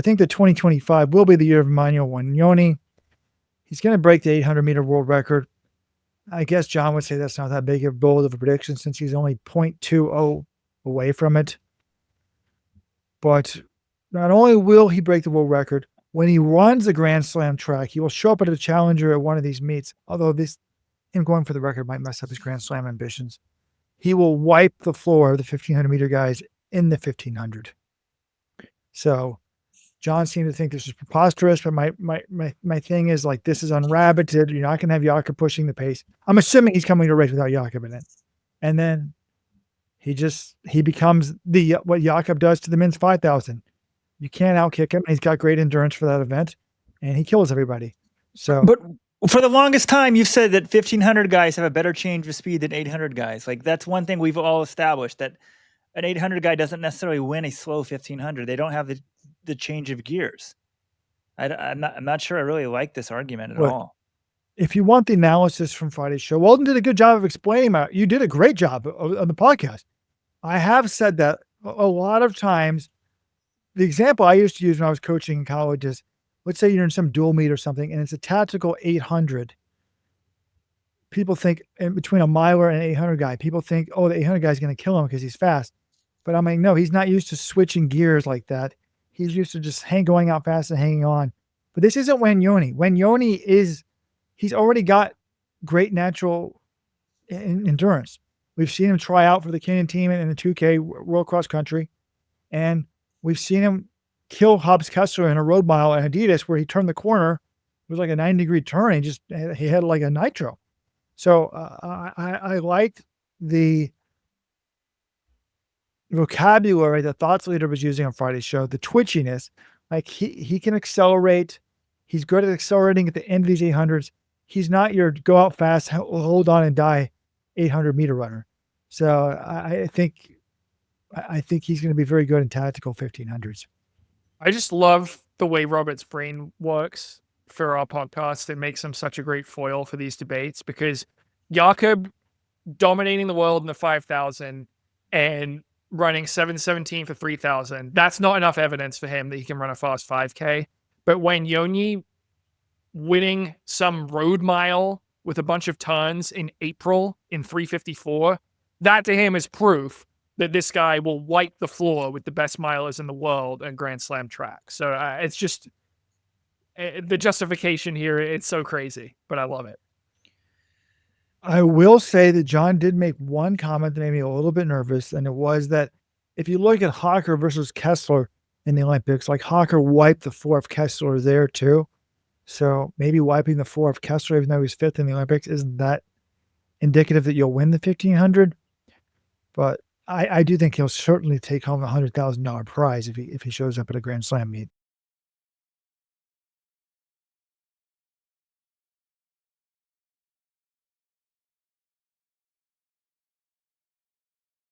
I think that 2025 will be the year of Emmanuel Wanyonyi. He's going to break the 800-meter world record. I guess John would say that's not that big of bold of a prediction since he's only 0.20 away from it. But not only will he break the world record, when he runs a Grand Slam track, he will show up at a challenger at one of these meets. Although him going for the record might mess up his Grand Slam ambitions. He will wipe the floor of the 1,500-meter guys in the 1,500. So John seemed to think this is preposterous, but my thing is like, this is unrabbited. You're not going to have Jakob pushing the pace. I'm assuming he's coming to race without Jakob in it. And then he becomes what Jakob does to the men's 5,000. You can't outkick him. He's got great endurance for that event, and he kills everybody. So, but for the longest time, you've said that 1,500 guys have a better change of speed than 800 guys. Like, that's one thing we've all established, that an 800 guy doesn't necessarily win a slow 1,500. They don't have the change of gears. I'm not sure I really like this argument at all. If you want the analysis from Friday's show, Walden did a good job of explaining that. You did a great job on the podcast. I have said that a lot of times. The example I used to use when I was coaching in college is, let's say you're in some dual meet or something, and it's a tactical 800. People think, in between a miler and an 800 guy, people think, oh, the 800 guy is going to kill him because he's fast. But I'm like, no, he's not used to switching gears like that. He's used to just going out fast and hanging on. But this isn't Wanyonyi. Wanyonyi he's already got great natural endurance. We've seen him try out for the Kenyan team in the 2K World Cross Country. And we've seen him kill Hobbs Kessler in a road mile at Adidas where he turned the corner. It was like a 90-degree turn. He had like a nitro. So I liked the vocabulary that Thoughts Leader was using on Friday's show, the twitchiness. Like he can accelerate. He's good at accelerating at the end of these 800s. He's not your go out fast, hold on and die 800-meter runner. So I think he's going to be very good in tactical 1,500s. I just love the way Robert's brain works for our podcast. It makes him such a great foil for these debates because Jakob dominating the world in the 5,000 and running 7:17 for 3,000. That's not enough evidence for him that he can run a fast 5K. But Wanyonyi winning some road mile with a bunch of turns in April in 3:54, that to him is proof that this guy will wipe the floor with the best milers in the world and Grand Slam track. So it's just the justification here. It's so crazy, but I love it. I will say that John did make one comment that made me a little bit nervous, and it was that if you look at Hocker versus Kessler in the Olympics, like Hocker wiped the floor of Kessler there too. So maybe wiping the floor of Kessler, even though he's fifth in the Olympics, isn't that indicative that you'll win the 1,500? But I do think he'll certainly take home a $100,000 prize if he shows up at a Grand Slam meet.